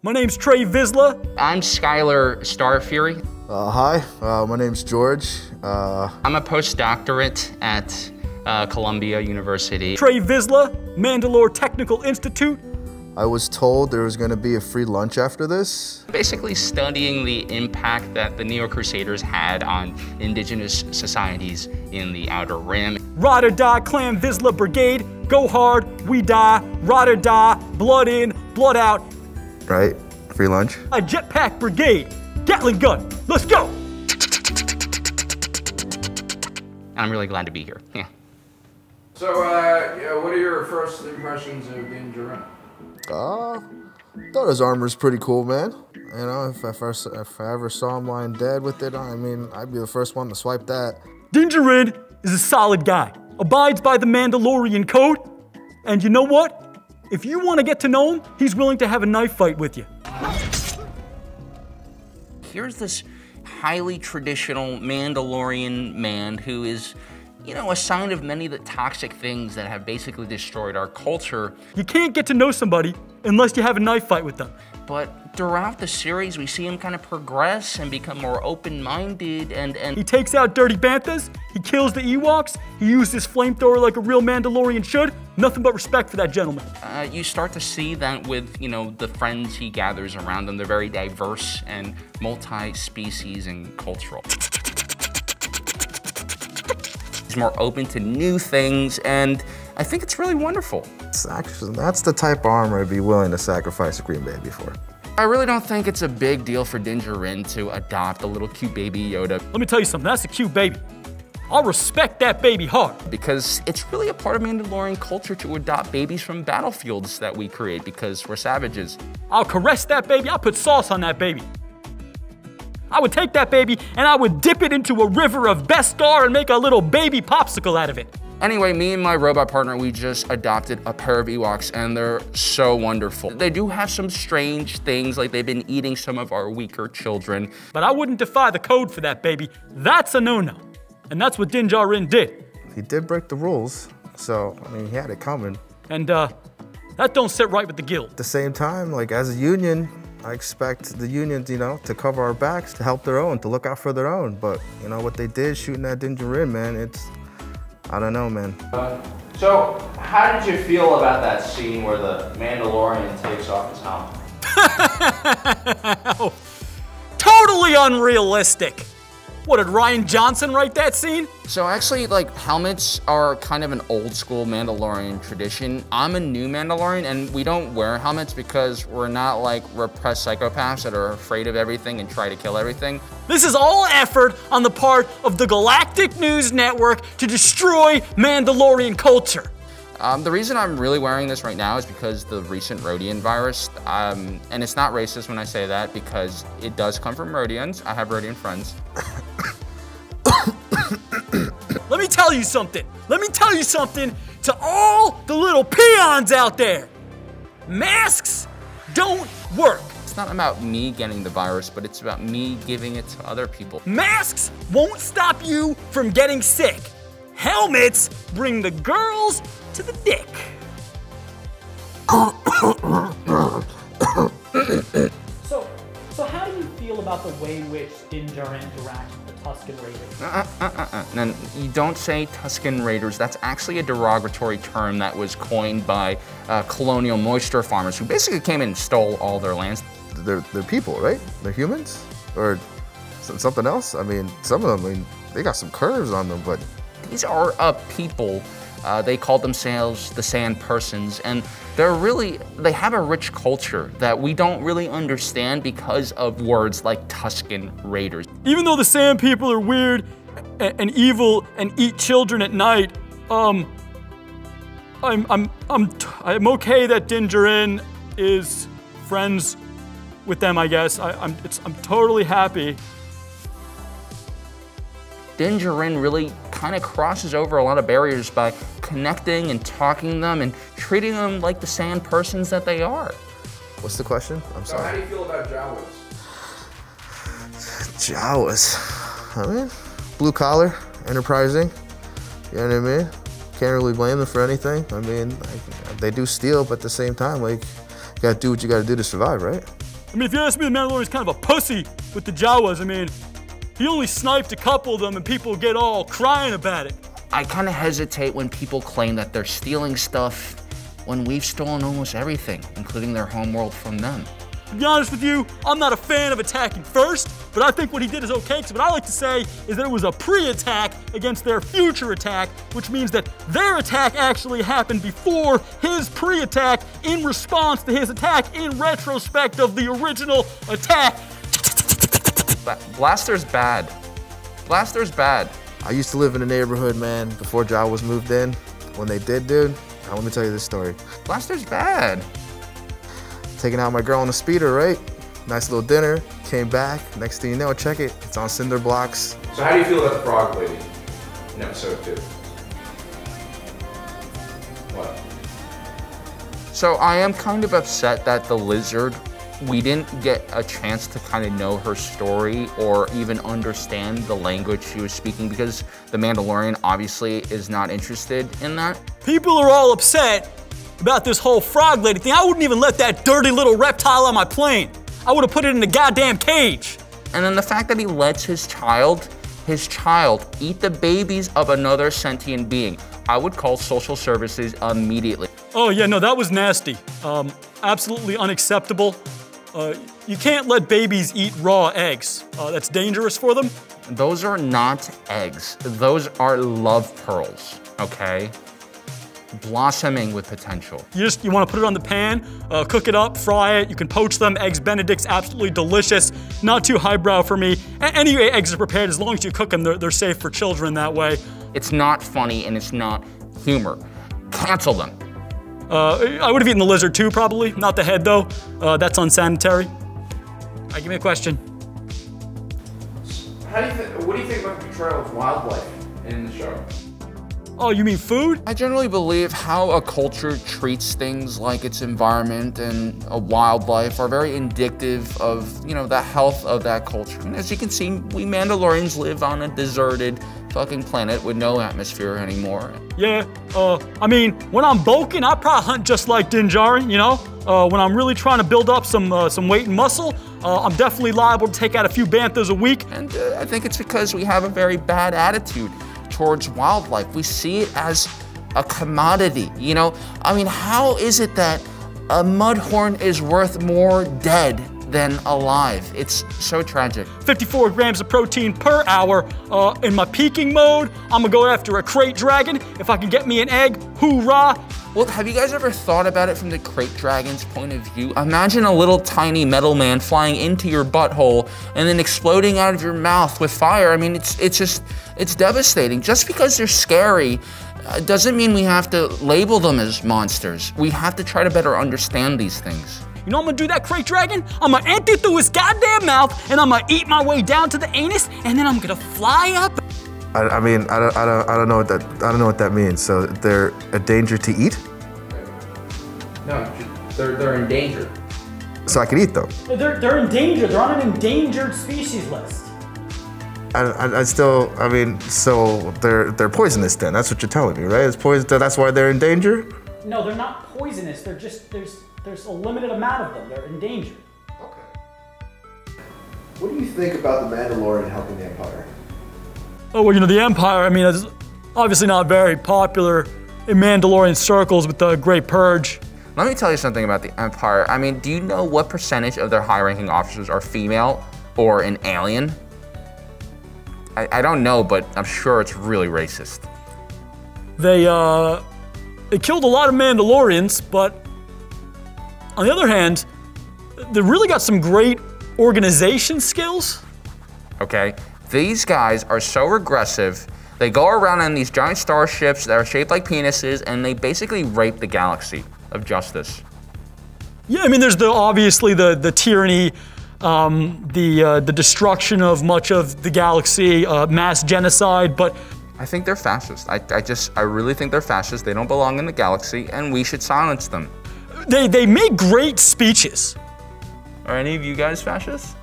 My name's Trey Vizsla. I'm Skylar Starfury. Hi, my name's George. I'm a postdoctorate at Columbia University. Trey Vizsla, Mandalore Technical Institute. I was told there was going to be a free lunch after this. Basically studying the impact that the Neo-Crusaders had on indigenous societies in the Outer Rim. Ride or die, Clan Vizsla Brigade. Go hard, we die. Ride or die, blood in, blood out. Right? Free lunch. A jetpack brigade. Gatling gun. Let's go. I'm really glad to be here. Yeah. So, what are your first impressions of Din Djarin? Thought his armor's pretty cool, man. You know, if I ever saw him lying dead with it, I mean, I'd be the first one to swipe that. Din Djarin is a solid guy. Abides by the Mandalorian code. And you know what? If you want to get to know him, he's willing to have a knife fight with you. Here's this highly traditional Mandalorian man who is, you know, a sign of many of the toxic things that have basically destroyed our culture. You can't get to know somebody unless you have a knife fight with them. But throughout the series, we see him kind of progress and become more open-minded and He takes out dirty banthas, he kills the Ewoks, he used his flamethrower like a real Mandalorian should. Nothing but respect for that gentleman. You start to see that with, you know, the friends he gathers around him. They're very diverse and multi-species and cultural. He's more open to new things, and I think it's really wonderful. Actually, that's the type of armor I'd be willing to sacrifice a green baby for. I really don't think it's a big deal for Din Djarin to adopt a little cute baby Yoda. Let me tell you something, that's a cute baby. I'll respect that baby hard. Because it's really a part of Mandalorian culture to adopt babies from battlefields that we create because we're savages. I'll caress that baby, I'll put sauce on that baby. I would take that baby and I would dip it into a river of Beskar and make a little baby popsicle out of it. Anyway, me and my robot partner, we just adopted a pair of Ewoks and they're so wonderful. They do have some strange things, like they've been eating some of our weaker children. But I wouldn't defy the code for that baby. That's a no-no. And that's what Din Djarin did. He did break the rules, so, I mean, he had it coming. And that don't sit right with the guild. At the same time, like, as a union, I expect the unions, you know, to cover our backs, to help their own, to look out for their own. But, you know, what they did shooting at Din Djarin, man, it's, I don't know, man. So, how did you feel about that scene where the Mandalorian takes off his helmet? Totally unrealistic. What, did Ryan Johnson write that scene? So actually, like, helmets are kind of an old school Mandalorian tradition. I'm a new Mandalorian and we don't wear helmets because we're not like repressed psychopaths that are afraid of everything and try to kill everything. This is all effort on the part of the Galactic News Network to destroy Mandalorian culture. The reason I'm really wearing this right now is because the recent Rhodian virus, and it's not racist when I say that because it does come from Rhodians. I have Rhodian friends. Let me tell you something. Let me tell you something to all the little peons out there. Masks don't work. It's not about me getting the virus, but it's about me giving it to other people. Masks won't stop you from getting sick. Helmets bring the girls to the dick. So how do you feel about the way in which Din Djarin interacts with the Tusken Raiders? No, you don't say Tusken Raiders. That's actually a derogatory term that was coined by colonial moisture farmers who basically came in and stole all their lands. They're people, right? They're humans? Or something else? I mean, some of them, I mean, they got some curves on them, but... These are a people. They call themselves the Sand Persons, and they have a rich culture that we don't really understand because of words like Tusken Raiders. Even though the Sand people are weird and evil and eat children at night, I'm okay that Din Djarin is friends with them, I guess. I'm totally happy. Din Djarin really kind of crosses over a lot of barriers by connecting and talking to them and treating them like the Sand Persons that they are. What's the question? I'm sorry. So how do you feel about Jawas? Jawas. I mean, blue collar, enterprising. You know what I mean? Can't really blame them for anything. I mean, they do steal, but at the same time, like, you gotta do what you gotta do to survive, right? I mean, if you ask me, the Mandalorian's kind of a pussy with the Jawas. I mean, he only sniped a couple of them and people get all crying about it. I kind of hesitate when people claim that they're stealing stuff when we've stolen almost everything, including their homeworld from them. To be honest with you, I'm not a fan of attacking first, but I think what he did is okay, because what I like to say is that it was a pre-attack against their future attack, which means that their attack actually happened before his pre-attack in response to his attack in retrospect of the original attack. Blaster's bad. Blaster's bad. I used to live in a neighborhood, man, before Jawas moved in. When they did, dude, now let me tell you this story. Blaster's bad. Taking out my girl on a speeder, right? Nice little dinner, came back. Next thing you know, check it, it's on cinder blocks. So how do you feel about the frog lady in episode 2? What? So I am kind of upset that the lizard, we didn't get a chance to kind of know her story or even understand the language she was speaking, because the Mandalorian obviously is not interested in that. People are all upset about this whole frog lady thing. I wouldn't even let that dirty little reptile on my plane. I would have put it in a goddamn cage. And then the fact that he lets his child eat the babies of another sentient being. I would call social services immediately. Oh yeah, no, that was nasty. Absolutely unacceptable. You can't let babies eat raw eggs. That's dangerous for them. Those are not eggs. Those are love pearls, okay? Blossoming with potential. You want to put it on the pan, cook it up, fry it. You can poach them. Eggs Benedict's absolutely delicious. Not too highbrow for me. Any eggs are prepared as long as you cook them. They're safe for children that way. It's not funny and it's not humor. Cancel them. I would have eaten the lizard too, probably. Not the head though. That's unsanitary. All right, give me a question. What do you think about the portrayal of wildlife in the show? Oh, you mean food? I generally believe how a culture treats things like its environment and wildlife are very indicative of, the health of that culture. And as you can see, we Mandalorians live on a deserted fucking planet with no atmosphere anymore. Yeah, I mean, when I'm bulking, I probably hunt just like Din Djarin, when I'm really trying to build up some weight and muscle, I'm definitely liable to take out a few banthas a week. And I think it's because we have a very bad attitude towards wildlife. We see it as a commodity, I mean, how is it that a mudhorn is worth more dead than alive? It's so tragic. 54 grams of protein per hour. In my peaking mode, I'm gonna go after a crate dragon. If I can get me an egg, hoorah. Well, have you guys ever thought about it from the crate dragon's point of view? Imagine a little tiny metal man flying into your butthole and then exploding out of your mouth with fire. I mean, it's devastating. Just because they're scary doesn't mean we have to label them as monsters. We have to try to better understand these things. You know what I'm gonna do, that crate dragon? I'm gonna empty through his goddamn mouth and I'm gonna eat my way down to the anus and then I'm gonna fly up. I mean, I don't know what that means. So they're a danger to eat? No, they're endangered. So I can eat them? They're endangered. They're on an endangered species list. So they're poisonous then. That's what you're telling me, right? It's poison. That's why they're in danger? No, they're not poisonous. They're just there's a limited amount of them. They're endangered. Okay. What do you think about the Mandalorian helping the Empire? Oh, well, the Empire, I mean, is obviously not very popular in Mandalorian circles with the Great Purge. Let me tell you something about the Empire. I mean, do you know what percentage of their high-ranking officers are female or an alien? I don't know, but I'm sure it's really racist. They killed a lot of Mandalorians, but on the other hand, they really got some great organization skills. Okay, these guys are so regressive. They go around on these giant starships that are shaped like penises, and they basically rape the galaxy of justice. Yeah, I mean, there's obviously the tyranny, the destruction of much of the galaxy, mass genocide, but I think they're fascist. I really think they're fascist. They don't belong in the galaxy, and we should silence them. They make great speeches. Are any of you guys fascists?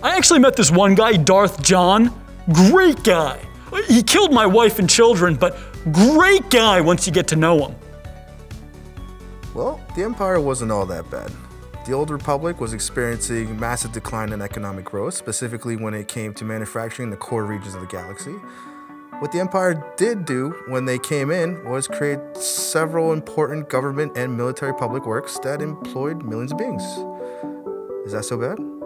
I actually met this one guy, Darth John. Great guy. He killed my wife and children, but great guy once you get to know him. Well, the Empire wasn't all that bad. The Old Republic was experiencing massive decline in economic growth, specifically when it came to manufacturing in the core regions of the galaxy. What the Empire did do when they came in was create several important government and military public works that employed millions of beings. Is that so bad?